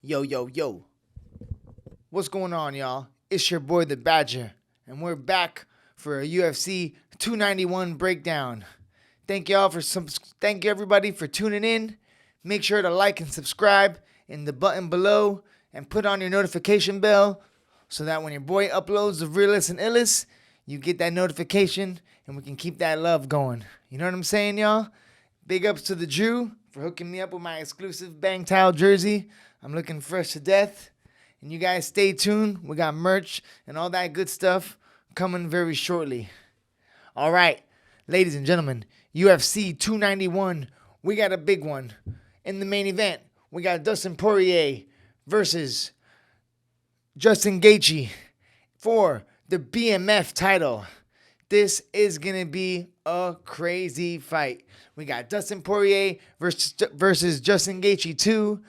Yo, yo, yo. What's going on, y'all? It's your boy, the Badger, and we're back for a UFC 291 breakdown. Thank you everybody for tuning in. Make sure to like and subscribe in the button below and put on your notification bell so that when your boy uploads the realest and illest, you get that notification and we can keep that love going. You know what I'm saying, y'all? Big ups to the Drew for hooking me up with my exclusive Bang Towel jersey. I'm looking fresh to death. And you guys stay tuned. We got merch and all that good stuff coming very shortly. All right, ladies and gentlemen, UFC 291. We got a big one. In the main event, we got Dustin Poirier versus Justin Gaethje for the BMF title. This is going to be a crazy fight. We got Dustin Poirier versus Justin Gaethje 2.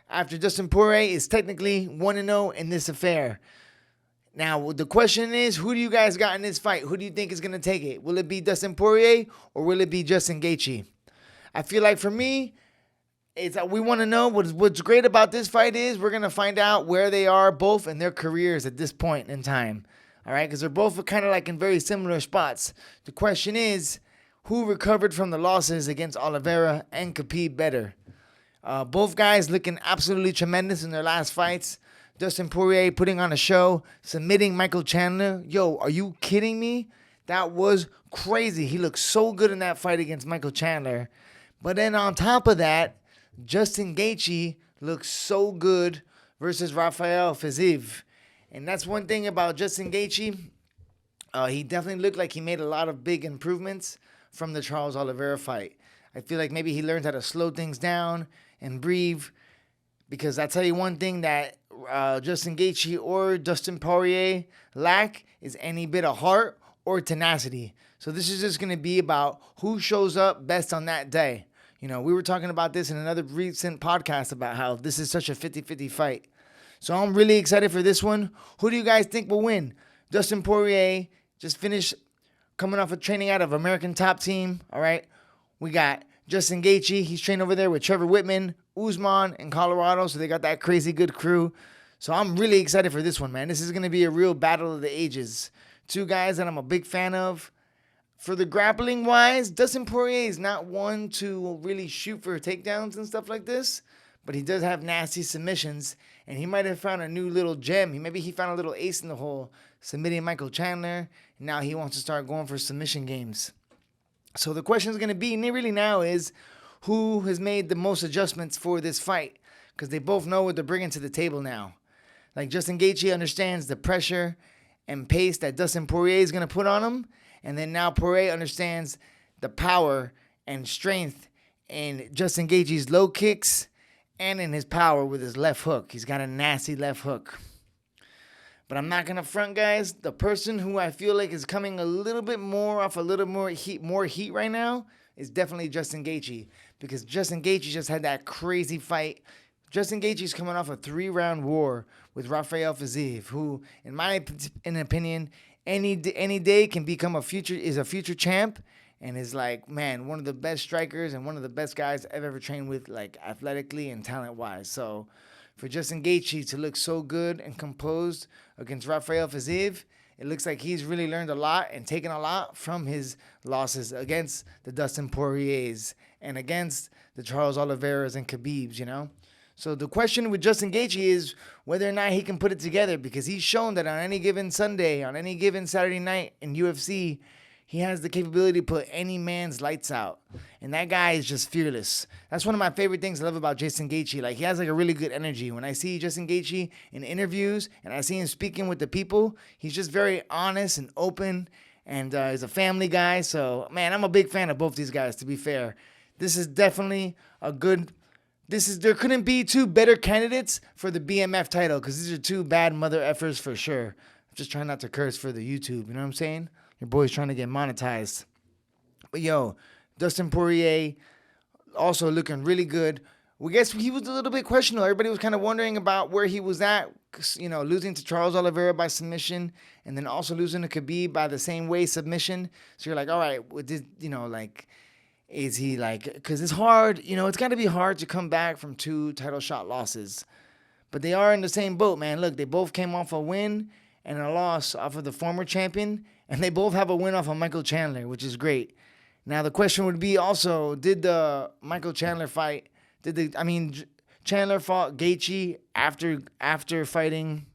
After Dustin Poirier is technically 1-0 in this affair. Now, the question is, who do you guys got in this fight? Who do you think is going to take it? Will it be Dustin Poirier or will it be Justin Gaethje? I feel like for me, we want to know what's great about this fight is we're going to find out where they are both in their careers at this point in time. All right, because they're both kind of like in very similar spots. The question is, who recovered from the losses against Oliveira and Khabib better? Both guys looking absolutely tremendous in their last fights. Dustin Poirier putting on a show, submitting Michael Chandler. Yo, are you kidding me? That was crazy. He looked so good in that fight against Michael Chandler. But then on top of that, Justin Gaethje looks so good versus Rafael Fiziev. And that's one thing about Justin Gaethje. He definitely looked like he made a lot of big improvements from the Charles Oliveira fight. I feel like maybe he learned how to slow things down and breathe, because I'll tell you one thing that Justin Gaethje or Dustin Poirier lack is any bit of heart or tenacity. So this is just going to be about who shows up best on that day. You know, we were talking about this in another recent podcast about how this is such a 50-50 fight. So I'm really excited for this one. Who do you guys think will win? Dustin Poirier just finished coming off of training out of American Top Team. All right. We got Justin Gaethje. He's trained over there with Trevor Whitman, Usman in Colorado. So they got that crazy good crew. So I'm really excited for this one, man. This is going to be a real battle of the ages. Two guys that I'm a big fan of. For the grappling wise, Dustin Poirier is not one to really shoot for takedowns and stuff like this. But he does have nasty submissions. And he might have found a new little gem. Maybe he found a little ace in the hole, submitting Michael Chandler. And now he wants to start going for submission games. So the question is going to be really now is who has made the most adjustments for this fight? Because they both know what they're bringing to the table now. Like Justin Gaethje understands the pressure and pace that Dustin Poirier is going to put on him. And then now Poirier understands the power and strength in Justin Gaethje's low kicks and in his power with his left hook. He's got a nasty left hook. But I'm not going to front, guys. The person who I feel like is coming a little bit more off a little more heat right now is definitely Justin Gaethje. Because Justin Gaethje just had that crazy fight. Justin Gaethje's coming off a 3-round war with Rafael Fiziev, who, in my opinion, any day can become a future champ. And is like, man, one of the best strikers and one of the best guys I've ever trained with, like athletically and talent-wise. So for Justin Gaethje to look so good and composed against Rafael Fiziev, it looks like he's really learned a lot and taken a lot from his losses against the Dustin Poiriers and against the Charles Oliveira's and Khabibs, you know? So the question with Justin Gaethje is whether or not he can put it together, because he's shown that on any given Sunday, on any given Saturday night in UFC, he has the capability to put any man's lights out. And that guy is just fearless. That's one of my favorite things I love about Justin Gaethje. Like, he has like a really good energy. When I see Justin Gaethje in interviews and I see him speaking with the people, he's just very honest and open, and he's a family guy. So, man, I'm a big fan of both these guys, to be fair. This is definitely a good... There couldn't be two better candidates for the BMF title, because these are two bad mother effers for sure. I'm just trying not to curse for the YouTube, you know what I'm saying? Your boy's trying to get monetized. But yo, Dustin Poirier also looking really good. We guess he was a little bit questionable. Everybody was kind of wondering about where he was at. You know, losing to Charles Oliveira by submission, and then also losing to Khabib by the same way submission. So you're like, all right, is he like, because it's hard, it's got to be hard to come back from 2 title shot losses. But they are in the same boat, man. Look, they both came off a win and a loss off of the former champion, and they both have a win off of Michael Chandler, which is great. Now the question would be also, did the Michael Chandler fight? Chandler fought Gaethje after fighting.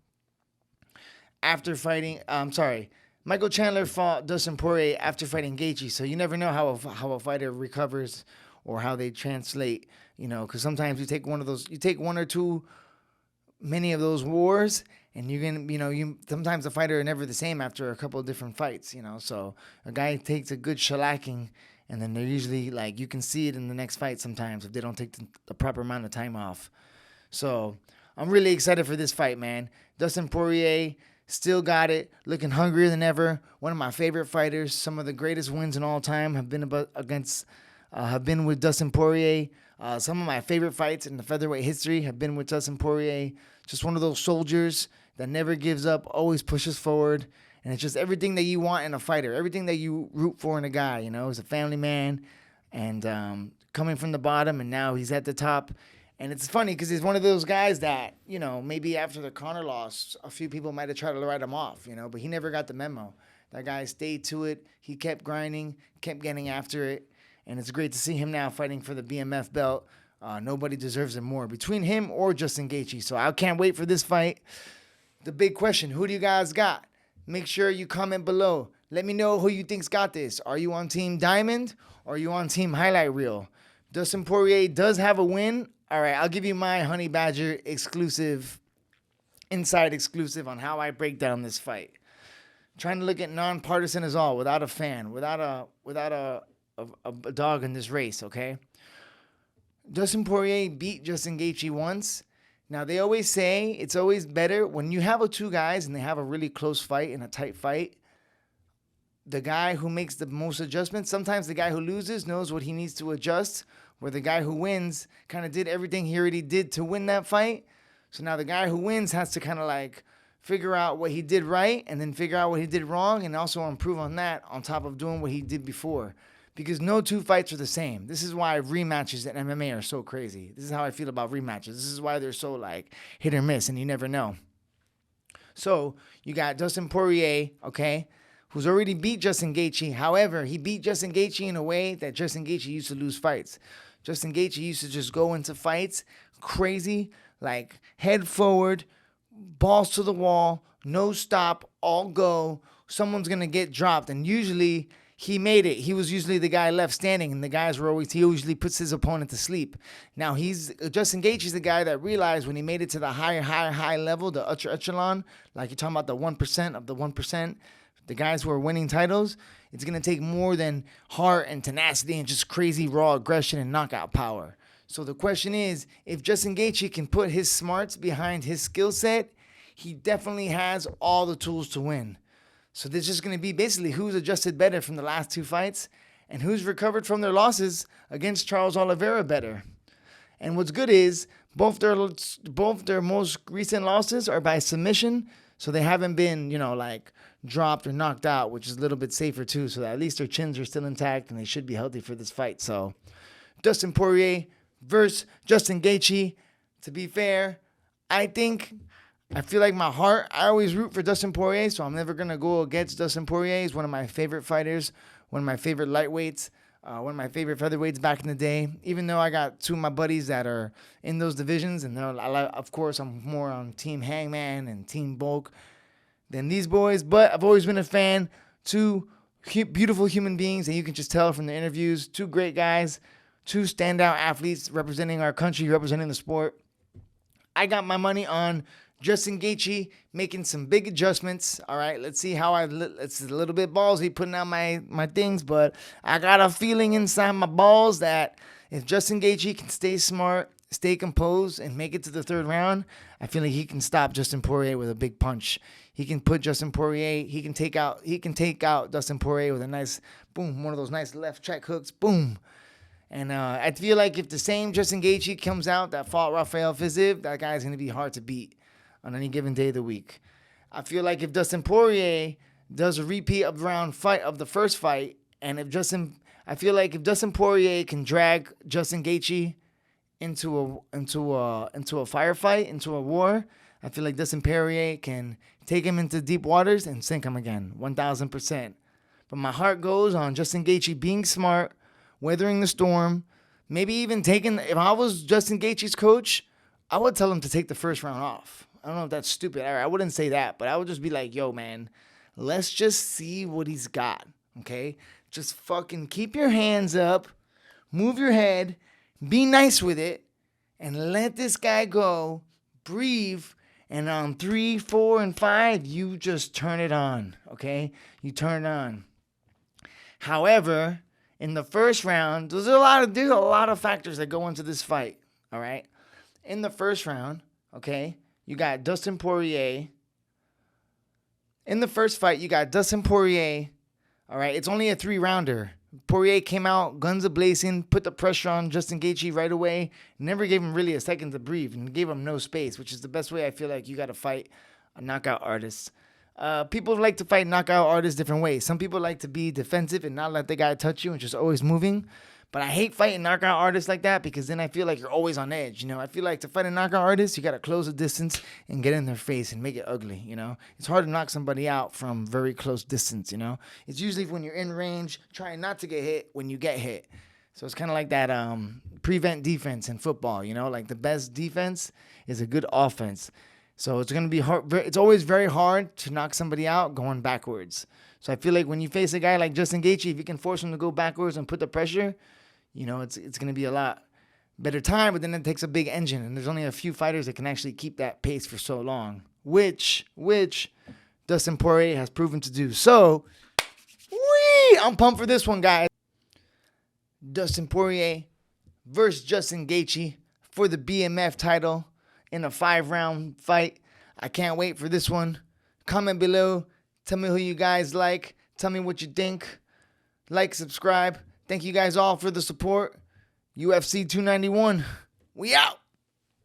Michael Chandler fought Dustin Poirier after fighting Gaethje, so you never know how a fighter recovers or how they translate. Because sometimes you take one or two many of those wars, and you're gonna, sometimes the fighter are never the same after a couple of different fights. So a guy takes a good shellacking, and then they're usually like, you can see it in the next fight sometimes if they don't take the proper amount of time off. So I'm really excited for this fight, man. Dustin Poirier still got it, looking hungrier than ever. One of my favorite fighters. Some of the greatest wins in all time have been with Dustin Poirier. Some of my favorite fights in the featherweight history have been with Dustin Poirier. Just one of those soldiers that never gives up, always pushes forward. And it's just everything that you want in a fighter, everything that you root for in a guy. He's a family man, and coming from the bottom, and now he's at the top. And it's funny because he's one of those guys that, maybe after the Conor loss, a few people might have tried to write him off, but he never got the memo. That guy stayed to it. He kept grinding, kept getting after it. And it's great to see him now fighting for the BMF belt. Nobody deserves it more between him or Justin Gaethje. So I can't wait for this fight. The big question, who do you guys got? Make sure you comment below. Let me know who you think's got this. Are you on Team Diamond or are you on Team Highlight Reel? Dustin Poirier does have a win. All right, I'll give you my Honey Badger inside exclusive on how I break down this fight. Trying to look at nonpartisan as all, without a fan, without a dog in this race, okay? Dustin Poirier beat Justin Gaethje once. Now, they always say it's always better when you have two guys and they have a really close fight and a tight fight. The guy who makes the most adjustments, sometimes the guy who loses knows what he needs to adjust, where the guy who wins kind of did everything he already did to win that fight. So now the guy who wins has to kind of like figure out what he did right and then figure out what he did wrong and also improve on that on top of doing what he did before. Because no two fights are the same. This is why rematches in MMA are so crazy. This is how I feel about rematches. This is why they're so like hit or miss and you never know. So you got Dustin Poirier, okay, who's already beat Justin Gaethje. However, he beat Justin Gaethje in a way that Justin Gaethje used to lose fights. Justin Gaethje used to just go into fights crazy, like head forward, balls to the wall, no stop, all go. Someone's going to get dropped. And usually he made it. He was usually the guy left standing, and the guys were always, he usually puts his opponent to sleep. Now, Justin Gaethje's the guy that realized when he made it to the high level, the ultra echelon, like you're talking about the 1% of the 1%, the guys who are winning titles, it's going to take more than heart and tenacity and just crazy raw aggression and knockout power. So the question is, if Justin Gaethje can put his smarts behind his skill set, he definitely has all the tools to win. So there's just going to be basically who's adjusted better from the last two fights and who's recovered from their losses against Charles Oliveira better. And what's good is both their most recent losses are by submission, so they haven't been, like dropped or knocked out, which is a little bit safer too. So that at least their chins are still intact and they should be healthy for this fight. So Dustin Poirier versus Justin Gaethje. To be fair, I feel like my heart, I always root for Dustin Poirier, so I'm never going to go against Dustin Poirier. He's one of my favorite fighters, one of my favorite lightweights, one of my favorite featherweights back in the day. Even though I got two of my buddies that are in those divisions, and of course I'm more on Team Hangman and Team Bulk than these boys, but I've always been a fan. Two beautiful human beings, and you can just tell from the interviews, two great guys, two standout athletes representing our country, representing the sport. I got my money on Justin Gaethje making some big adjustments. All right, let's see how it's a little bit ballsy putting out my things, but I got a feeling inside my balls that if Justin Gaethje can stay smart, stay composed, and make it to the third round, I feel like he can stop Dustin Poirier with a big punch. He can put Justin Poirier, he can take out Dustin Poirier with a nice boom, one of those nice left check hooks, boom. And I feel like if the same Justin Gaethje comes out that fought Rafael Fiziev, that guy's going to be hard to beat on any given day of the week. I feel like if Dustin Poirier does a repeat of the first fight, and I feel like if Dustin Poirier can drag Justin Gaethje into a firefight, into a war, I feel like Dustin Poirier can take him into deep waters and sink him again, 1,000%. But my heart goes on Justin Gaethje being smart, weathering the storm, maybe even taking. If I was Justin Gaethje's coach, I would tell him to take the first round off. I don't know if that's stupid. I wouldn't say that, but I would just be like, yo, man, let's just see what he's got, okay? Just fucking keep your hands up, move your head, be nice with it, and let this guy go, breathe, and on 3, 4, and 5, you just turn it on, okay? You turn it on. However, in the first round, there's a lot of factors that go into this fight, all right? In the first round, okay, you got Dustin Poirier. In the first fight, you got Dustin Poirier, all right? It's only a 3-rounder. Poirier came out, guns a-blazing, put the pressure on Justin Gaethje right away, never gave him really a second to breathe, and gave him no space, which is the best way I feel like you got to fight a knockout artist. People like to fight knockout artists different ways. Some people like to be defensive and not let the guy touch you and just always moving. But I hate fighting knockout artists like that because then I feel like you're always on edge. You know, I feel like to fight a knockout artist, you got to close the distance and get in their face and make it ugly, you know. It's hard to knock somebody out from very close distance, you know. It's usually when you're in range, trying not to get hit when you get hit. So it's kind of like that prevent defense in football, you know. Like the best defense is a good offense. So it's going to be hard. It's always very hard to knock somebody out going backwards. So I feel like when you face a guy like Justin Gaethje, if you can force him to go backwards and put the pressure, you know, it's going to be a lot better time, but then it takes a big engine, and there's only a few fighters that can actually keep that pace for so long, which Dustin Poirier has proven to do. So, I'm pumped for this one, guys. Dustin Poirier versus Justin Gaethje for the BMF title in a 5-round fight. I can't wait for this one. Comment below. Tell me who you guys like. Tell me what you think. Like, subscribe. Thank you guys all for the support. UFC 291. We out.